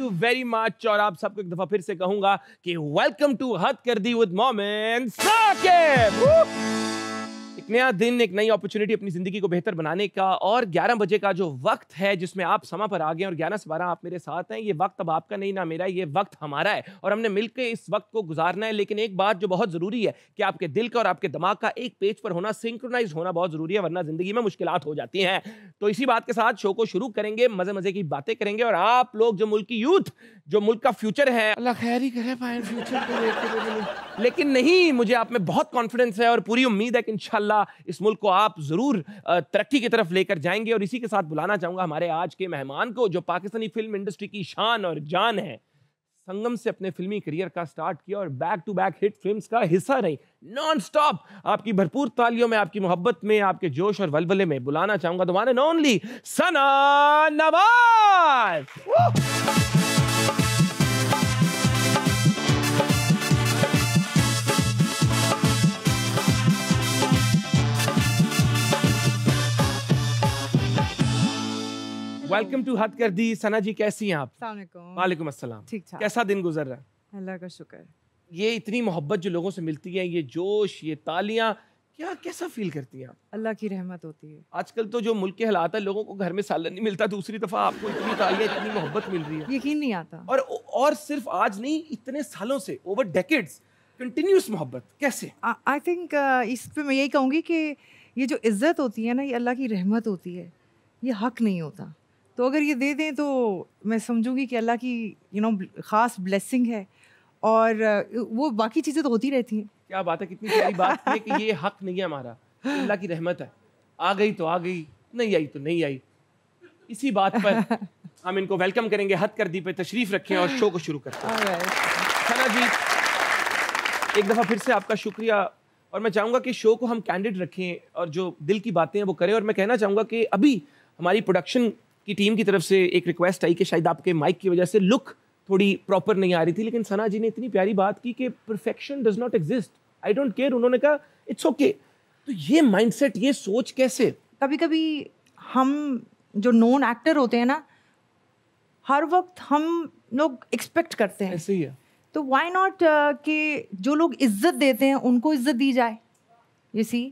You very much. और आप सबको एक दफा फिर से कहूंगा कि welcome to Had Kar the with मोमिन साकिब। एक नया दिन, एक नई अपॉर्चुनिटी अपनी जिंदगी को बेहतर बनाने का, और 11 बजे का जो वक्त है जिसमें आप समा पर आ गए और 11 से 12 आप मेरे साथ हैं, ये वक्त अब आपका नहीं ना मेरा, ये वक्त हमारा है और हमने मिलकर इस वक्त को गुजारना है। लेकिन एक बात जो बहुत जरूरी है कि आपके दिल का और आपके दिमाग का एक पेज पर होना, सिंक्रोनाइज होना बहुत जरूरी है, वरना जिंदगी में मुश्किलात हो जाती हैं। तो इसी बात के साथ शो को शुरू करेंगे, मजे मजे की बातें करेंगे और आप लोग जो मुल्क की यूथ, जो मुल्क का फ्यूचर है, अल्लाह खैर ही करे पाए फ्यूचर को लेकर। लेकिन नहीं, मुझे आप में बहुत कॉन्फिडेंस है और पूरी उम्मीद है कि इंशाल्लाह इस मुल्क को आप जरूर तरक्की की तरफ लेकर जाएंगे। और इसी के साथ बुलाना चाहूंगा हमारे आज के मेहमान को, जो पाकिस्तानी फिल्म इंडस्ट्री की शान और जान है। संगम से अपने फिल्मी करियर का स्टार्ट किया और back to back hit films का हिस्सा रही नॉन स्टॉप। आपकी भरपूर तालियों में, आपकी मोहब्बत में, आपके जोश और वलवले में बुलाना चाहूंगा the one and only Sana Nawaz. Welcome to Had Kar दी। सना जी कैसी हैं आप? वालेकुम अस्सलाम। ठीक ठाक। कैसा दिन गुजर रहा है? अल्लाह का शुक्र। ये इतनी मोहब्बत जो लोगों से मिलती है, ये जोश, ये तालियां, क्या कैसा फील करती हैं आप? अल्लाह की रहमत होती है। आजकल तो जो मुल्क के हालात है, लोगों को घर में सालन नहीं मिलता, दूसरी दफा आपको इतनी तालियां, इतनी मोहब्बत मिल रही है। यकीन नहीं आता। और सिर्फ आज नहीं, इतने सालों से, ओवर डेकेड्स कंटिन्यूस मोहब्बत, कैसे? आई थिंक इस पे मैं यही कहूँगी कि ये जो इज्जत होती है ना, ये अल्लाह की रहमत होती है, ये हक नहीं होता। तो अगर ये दे दें तो मैं समझूंगी कि अल्लाह की ख़ास ब्लेसिंग है, और वो बाकी चीज़ें तो होती रहती हैं। क्या बात है, कितनी प्यारी बात है कि ये हक नहीं है हमारा, अल्लाह की रहमत है, आ गई तो आ गई, नहीं आई तो नहीं आई। इसी बात पर हम इनको वेलकम करेंगे, हद कर दी पे तशरीफ रखें और शो को शुरू करते हैं। सना जी, एक दफ़ा फिर से आपका शुक्रिया, और मैं चाहूँगा कि शो को हम कैंडिड रखें और जो दिल की बातें हैं वो करें। और मैं कहना चाहूँगा कि अभी हमारी प्रोडक्शन की टीम की तरफ से एक रिक्वेस्ट आई कि शायद आपके माइक की वजह से लुक थोड़ी प्रॉपर नहीं आ रही थी, लेकिन सना जी ने इतनी प्यारी बात की कि perfection does not exist, I don't care. उन्होंने कहा इट्स ओके। तो ये माइंडसेट, ये सोच कैसे? कभी कभी हम जो नॉन एक्टर होते हैं ना, हर वक्त हम लोग एक्सपेक्ट करते हैं, ऐसे ही है। तो व्हाई नॉट कि जो लोग इज्जत देते हैं उनको इज्जत दी जाए, यू सी।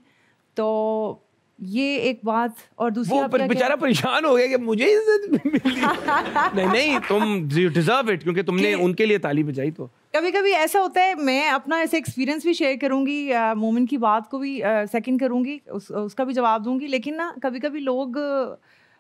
तो ये एक बात। और दूसरी, वो बेचारा परेशान हो गया कि मुझे इज्जत मिली। नहीं, तुम डिजर्व इट, क्योंकि तुमने उनके लिए ताली बजाई। तो कभी कभी ऐसा होता है, मैं अपना ऐसे एक्सपीरियंस भी शेयर करूंगी, मोमिन की बात को भी सेकंड करूंगी, उसका भी जवाब दूंगी। लेकिन ना कभी कभी लोग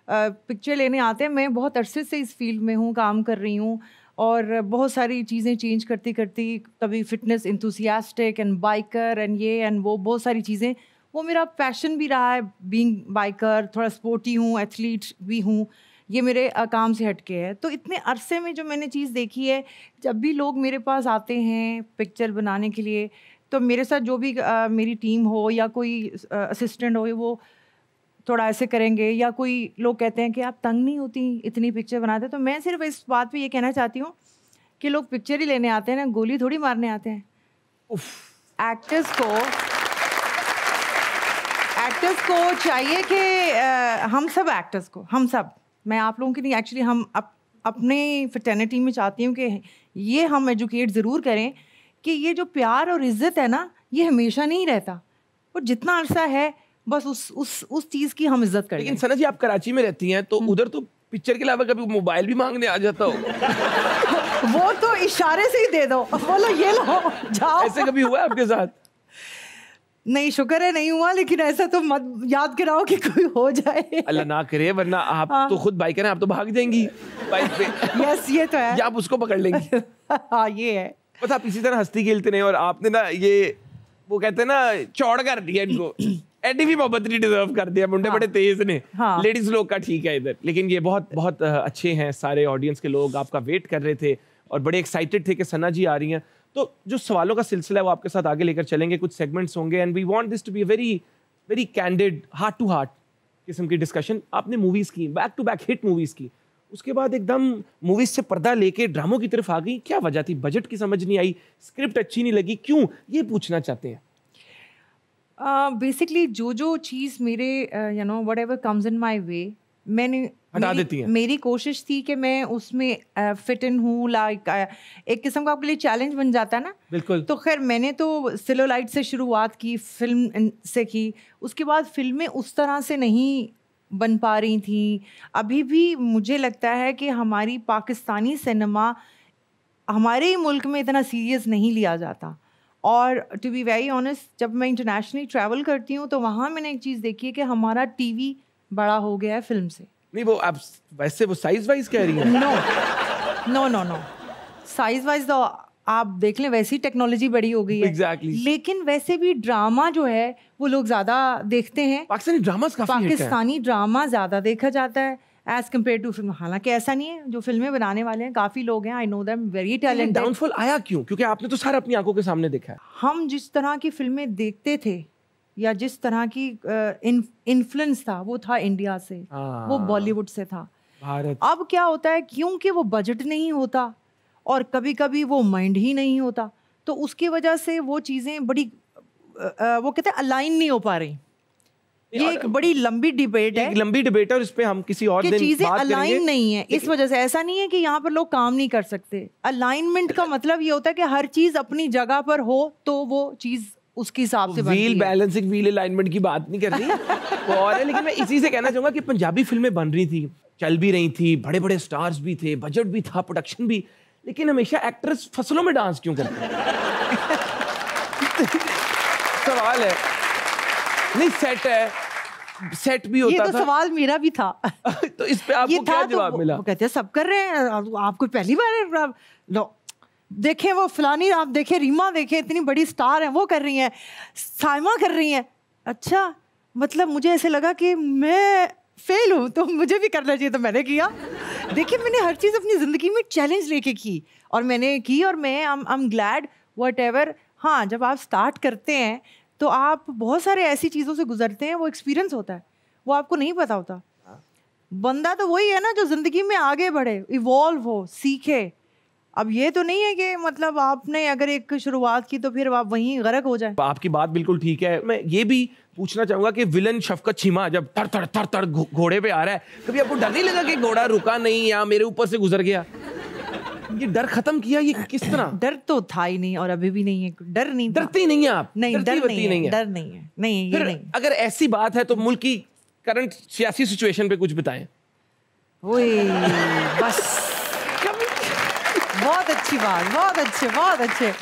पिक्चर लेने आते हैं। मैं बहुत अरसे से इस फील्ड में हूँ, काम कर रही हूँ, और बहुत सारी चीज़ें चेंज करती करती, कभी fitness enthusiastic and biker and ये एंड वो, बहुत सारी चीज़ें। वो मेरा पैशन भी रहा है, बीइंग बाइकर, थोड़ा स्पोर्टी हूँ, एथलीट भी हूँ, ये मेरे काम से हटके है। तो इतने अरसे में जो मैंने चीज़ देखी है, जब भी लोग मेरे पास आते हैं पिक्चर बनाने के लिए, तो मेरे साथ जो भी मेरी टीम हो या कोई असिस्टेंट हो, वो थोड़ा ऐसे करेंगे, या कोई लोग कहते हैं कि आप तंग नहीं होती इतनी पिक्चर बनाते। तो मैं सिर्फ इस बात पे ये कहना चाहती हूँ कि लोग पिक्चर ही लेने आते हैं ना, गोली थोड़ी मारने आते हैं। एक्टर्स को चाहिए कि हम सब एक्टर्स को, हम सब, मैं आप लोगों की नहीं, एक्चुअली हम अपने फ्रेटर्निटी में चाहती हूँ कि ये हम एजुकेट ज़रूर करें कि ये जो प्यार और इज़्ज़त है ना, ये हमेशा नहीं रहता, और जितना अरसा है बस उस चीज़ की हम इज्जत करें। लेकिन सना जी, आप कराची में रहती हैं, तो उधर तो पिक्चर के अलावा कभी मोबाइल भी मांगने आ जाता हो? वो तो इशारे से ही दे दो, बोलो ये लो जाओ। ऐसे कभी हुआ है आपके साथ? नहीं, शुक्र है नहीं हुआ, लेकिन ऐसा तो मत याद कराओ कि कोई हो जाए। अल्लाह ना करे, वरना आप तो खुद बाइकर हैं, आप तो भाग जाएंगी बाइक पे। यस, ये तो है। या आप उसको पकड़ लेंगी। हाँ, ये है। बस आप इसी तरह हंसती खेलते नहीं, और आपने ना ये, वो कहते हैं ना, चौड़ कर दिया इनको। एडी भी मोहब्बत नहीं डिजर्व कर दिया, मुंडे बड़े तेज ने। लेडीज लोग का ठीक है इधर, लेकिन ये बहुत बहुत अच्छे हैं। सारे ऑडियंस के लोग आपका वेट कर रहे थे और बड़े एक्साइटेड थे कि सना जी आ रही हैं। तो जो सवालों का सिलसिला है वो आपके साथ आगे लेकर चलेंगे, कुछ सेगमेंट्स होंगे, and we want this to be very very candid, heart to heart किस्म की डिस्कशन। आपने मूवीज़ की, back to back hit movies की, उसके बाद एकदम मूवीज़ से पर्दा लेके ड्रामों की तरफ आ गई, क्या वजह थी? बजट की समझ नहीं आई, स्क्रिप्ट अच्छी नहीं लगी, क्यों? ये पूछना चाहते हैं। बेसिकली जो चीज़ मेरे whatever comes in my way, मैंने हटा देती हैं। मेरी कोशिश थी कि मैं उसमें फिट इन हूँ, लाइक एक किस्म का आपके लिए चैलेंज बन जाता है ना। बिल्कुल। तो खैर मैंने तो सेलुलाइट से शुरुआत की, फिल्म से की, उसके बाद फिल्में उस तरह से नहीं बन पा रही थी। अभी भी मुझे लगता है कि हमारी पाकिस्तानी सिनेमा हमारे ही मुल्क में इतना सीरियस नहीं लिया जाता। और टू बी वेरी ऑनेस्ट, जब मैं इंटरनेशनली ट्रैवल करती हूँ तो वहाँ मैंने एक चीज़ देखी है कि हमारा टीवी बड़ा हो गया है फिल्म से। नहीं, वो आप वैसे वो साइज वाइज कह रही हैं? नो साइज वाइज तो आप देख लें, वैसी टेक्नोलॉजी बड़ी हो गई है। Exactly. लेकिन वैसे भी ड्रामा जो है वो लोग ज्यादा देखते हैं। पाकिस्तानी ड्रामास काफी हिट हैं। पाकिस्तानी ड्रामा ज्यादा देखा जाता है एज कम्पेयर टू फिल्म। हालांकि ऐसा नहीं है, जो फिल्में बनाने वाले हैं काफी लोग हैं, I know them, very talented. Downfall आया क्यों? क्योंकि आपने तो सारा अपनी आंखों के सामने देखा है। हम जिस तरह की फिल्में देखते थे या जिस तरह की इन्फ्लुएंस था वो था इंडिया से, वो बॉलीवुड से था। भारत अब क्या होता है, क्योंकि वो बजट नहीं होता और कभी कभी वो माइंड ही नहीं होता, तो उसकी वजह से वो चीज़ें बड़ी वो कहते हैं अलाइन नहीं हो पा रही। ये एक बड़ी लंबी डिबेट है, एक लंबी डिबेट है और इस पे हम किसी और दिन चीजें बात करेंगे। अलाइन नहीं है। इस वजह से ऐसा नहीं है कि यहाँ पर लोग काम नहीं कर सकते। अलाइनमेंट का मतलब ये होता है कि हर चीज अपनी जगह पर हो तो वो चीज उसके हिसाब से बनती है। व्हील बैलेंसिंग, व्हील अलाइनमेंट की बात नहीं कर रही वो और है। लेकिन मैं इसी से कहना चाहूंगा कि पंजाबी फिल्में बन रही थी, चल भी रही थी, बड़े बड़े स्टार्स भी थे, बजट भी था, प्रोडक्शन भी, लेकिन हमेशा एक्ट्रेस फसलों में डांस क्यों करते हैं? सवाल है। नहीं, सेट भी होता ये तो था। सवाल मेरा भी था। तो इस पे आपको क्या जवाब मिला? वो कहते हैं सब कर रहे हैं, आपको पहली बार लो देखें, वो फलानी आप देखें, रीमा देखें, इतनी बड़ी स्टार है, वो कर रही हैं, साइमा कर रही हैं। अच्छा, मतलब मुझे ऐसे लगा कि मैं फेल हूँ तो मुझे भी करना चाहिए, तो मैंने किया। देखिए, मैंने हर चीज़ अपनी ज़िंदगी में चैलेंज लेके की और मैंने की, और मैं I am glad what ever. हाँ, जब आप स्टार्ट करते हैं तो आप बहुत सारे ऐसी चीज़ों से गुजरते हैं, वो एक्सपीरियंस होता है, वो आपको नहीं पता होता। बंदा तो वही है ना जो ज़िंदगी में आगे बढ़े, इवॉल्व हो, सीखे। अब ये तो नहीं है कि मतलब आपने अगर एक शुरुआत की तो फिर आप वहीं गर्क हो जाए। आपकी बात बिल्कुल ठीक है। मैं ये भी पूछना चाहूंगा कि विलन शफकत चीमा जब तर तर घोड़े पे आ रहा है, कभी आपको डर नहीं लगा कि घोड़ा रुका नहीं या मेरे ऊपर से गुजर गया? ये डर खत्म किया ये किस तरह? डर तो था ही नहीं और अभी भी नहीं है, डर नहीं था। डरती नहीं है आप? नहीं, डर नहीं है, डर नहीं है, नहीं ये फिर नहीं। अगर ऐसी बात है तो मुल्क की करंट सियासी सिचुएशन पे कुछ बताएं। ओए बस, बहुत अच्छी बात, बहुत अच्छे।